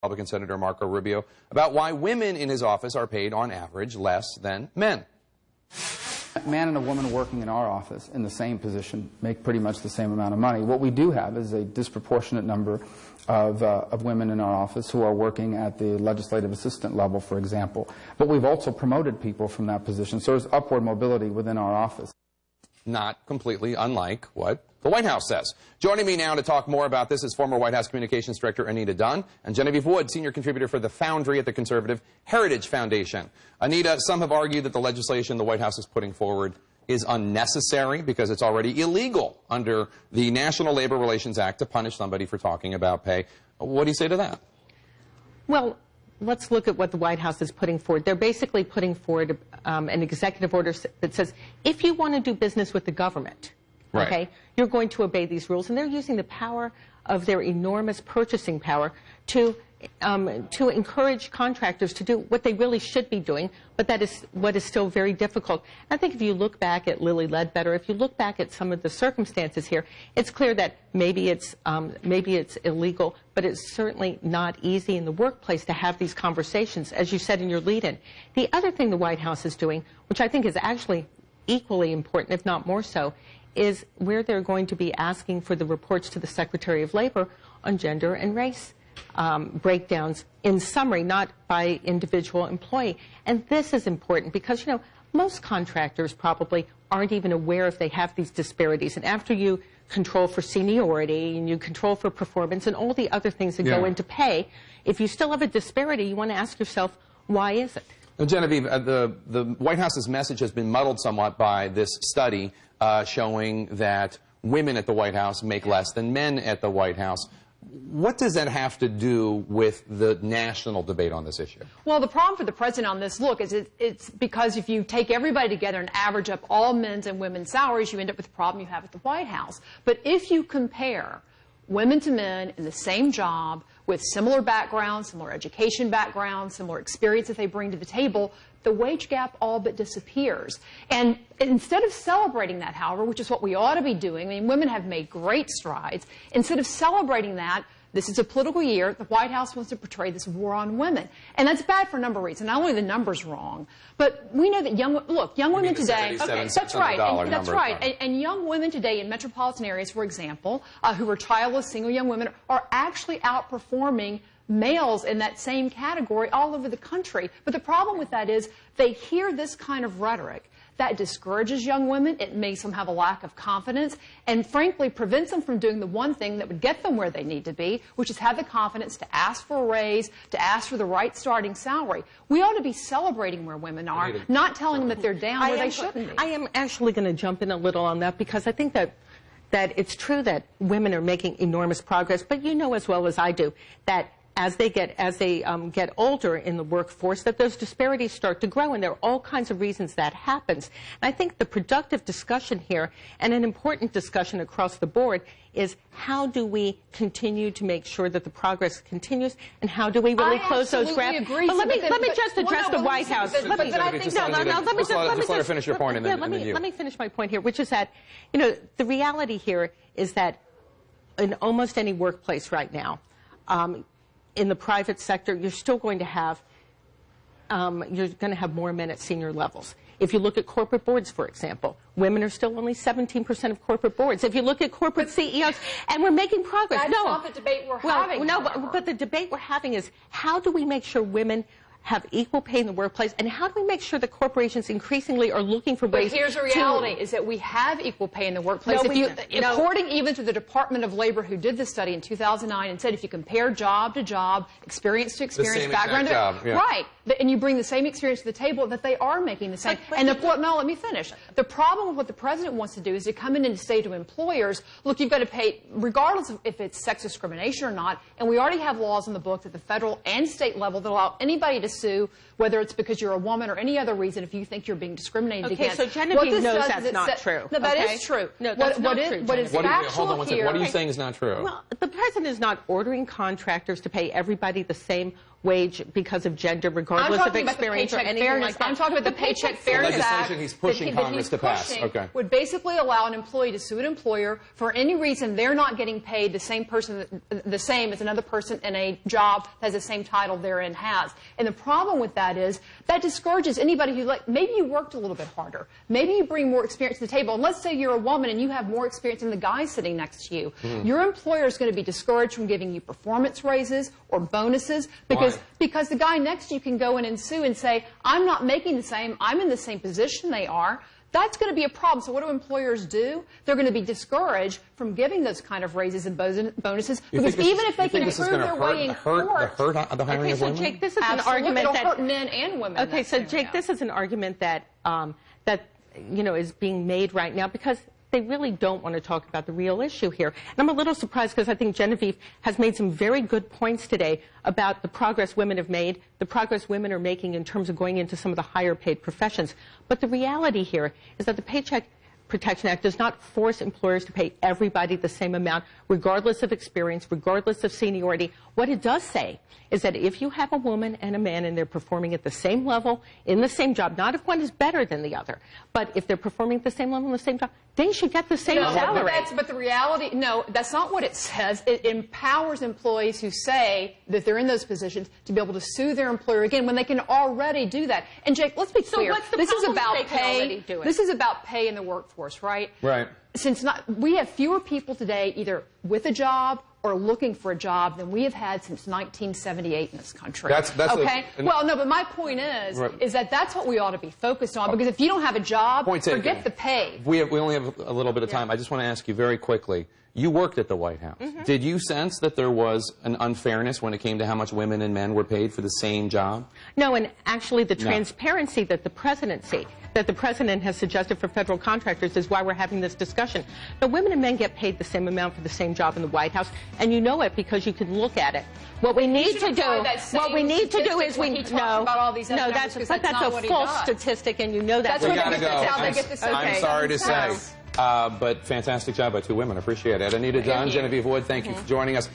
Republican Senator Marco Rubio about why women in his office are paid on average less than men. A man and a woman working in our office in the same position make pretty much the same amount of money. What we do have is a disproportionate number of women in our office who are working at the legislative assistant level, for example. But we've also promoted people from that position, so there's upward mobility within our office. Not completely unlike what the White House says. Joining me now to talk more about this is former White House Communications Director Anita Dunn and Genevieve Wood, senior contributor for The Foundry at the conservative Heritage Foundation. Anita, some have argued that the legislation the White House is putting forward is unnecessary because it's already illegal under the National Labor Relations Act to punish somebody for talking about pay. What do you say to that? Well, let's look at what the White House is putting forward. They're basically putting forward an executive order that says if you want to do business with the government, right, okay, you're going to obey these rules. And they're using the power of their enormous purchasing power to encourage contractors to do what they really should be doing, but that is what is still very difficult. I think if you look back at Lilly Ledbetter, if you look back at some of the circumstances here, it's clear that maybe it's illegal, but it's certainly not easy in the workplace to have these conversations, as you said in your lead-in. The other thing the White House is doing, which I think is actually equally important, if not more so, is where they're going to be asking for the reports to the Secretary of Labor on gender and race breakdowns in summary, not by individual employee. And this is important because, you know, most contractors probably aren't even aware if they have these disparities. And after you control for seniority and you control for performance and all the other things that go into pay, if you still have a disparity, you want to ask yourself, why is it? Now, Genevieve, the White House's message has been muddled somewhat by this study showing that women at the White House make less than men at the White House. What does that have to do with the national debate on this issue? Well, the problem for the president on this, look, is it's because if you take everybody together and average up all men's and women's salaries, you end up with the problem you have at the White House. But if you compare women to men in the same job with similar backgrounds, similar education backgrounds, similar experience that they bring to the table, the wage gap all but disappears. And instead of celebrating that, however, which is what we ought to be doing, I mean, women have made great strides, instead of celebrating that, this is a political year, the White House wants to portray this war on women. And that's bad for a number of reasons. Not only the numbers wrong, but we know that young women today, that's right, and young women today in metropolitan areas, for example, who are childless, single young women, are actually outperforming males in that same category all over the country. But the problem with that is they hear this kind of rhetoric. That discourages young women. It makes them have a lack of confidence and, frankly, prevents them from doing the one thing that would get them where they need to be, which is have the confidence to ask for a raise, to ask for the right starting salary. We ought to be celebrating where women are, not telling them that they're down where they shouldn't be. I am actually going to jump in a little on that because I think that it's true that women are making enormous progress, but you know as well as I do that as they get older in the workforce, that those disparities start to grow, and there are all kinds of reasons that happens. And I think the productive discussion here, and an important discussion across the board, is how do we continue to make sure that the progress continues, and how do we really close those gaps? Agree, but let me just address the White House. Let me finish your point, and then let me finish my point here, which is that, you know, the reality here is that in almost any workplace right now, in the private sector, you're still going to have more men at senior levels. If you look at corporate boards, for example, women are still only 17% of corporate boards. If you look at corporate CEOs, and we're making progress. That's not the debate we're having. No, but the debate we're having is how do we make sure women have equal pay in the workplace, and how do we make sure that corporations increasingly are looking for ways to... But here's the reality, is that we have equal pay in the workplace. According even to the Department of Labor, who did this study in 2009 and said if you compare job to job, experience to experience, background to... Right. And you bring the same experience to the table, that they are making the same. No, let me finish. The problem with what the president wants to do is to come in and say to employers, look, you've got to pay, regardless of if it's sex discrimination or not, and we already have laws in the books at the federal and state level that allow anybody to sue, whether it's because you're a woman or any other reason, if you think you're being discriminated against. Okay, so Genevieve knows that's not true. No, that is true. No, that's not true. What is factual hold on one second. here... What are you saying is not true? Well, the president is not ordering contractors to pay everybody the same wage because of gender, regardless of experience or anything like that. I'm talking about the Paycheck Fairness Act. Legislation he's pushing Congress to pass. Okay. Would basically allow an employee to sue an employer for any reason they're not getting paid the same as another person in a job that has the same title therein has. And the problem with that is that discourages anybody who, like, maybe you worked a little bit harder. Maybe you bring more experience to the table. And let's say you're a woman and you have more experience than the guy sitting next to you. Your employer is going to be discouraged from giving you performance raises or bonuses because the guy next to you can go in and sue and say, I'm not making the same, I'm in the same position they are. That's going to be a problem. So what do employers do? They're going to be discouraged from giving those kind of raises and bonuses because even if they can prove their way in court. The hiring of women? So Jake, this is Absolutely. an argument It'll hurt men and women. Okay, so Jake, this is an argument that is being made right now because they really don't want to talk about the real issue here. And I'm a little surprised because I think Genevieve has made some very good points today about the progress women have made, the progress women are making in terms of going into some of the higher paid professions. But the reality here is that the Paycheck Protection Act does not force employers to pay everybody the same amount, regardless of experience, regardless of seniority. What it does say is that if you have a woman and a man and they're performing at the same level in the same job, not if one is better than the other, but if they're performing at the same level in the same job, they should get the same salary. But the reality, no, that's not what it says. It empowers employees who say that they're in those positions to be able to sue their employer again when they can already do that. And Jake, let's be clear. What's the this is problem about they can already do it? This is about pay in the workforce, right? Right. We have fewer people today either with a job or looking for a job than we have had since 1978 in this country. That's okay? Well, no, but my point is that that's what we ought to be focused on because if you don't have a job, forget the pay. We only have a little bit of time. I just want to ask you very quickly. You worked at the White House. Did you sense that there was an unfairness when it came to how much women and men were paid for the same job? No, and actually the transparency that the president has suggested for federal contractors is why we're having this discussion. But women and men get paid the same amount for the same job in the White House, and you know it because you can look at it. What we need to do is that's a false statistic, and you know that. We gotta go. Okay. I'm sorry to say. But fantastic job by two women. Appreciate it. Anita Dunn, Genevieve Wood, thank you for joining us.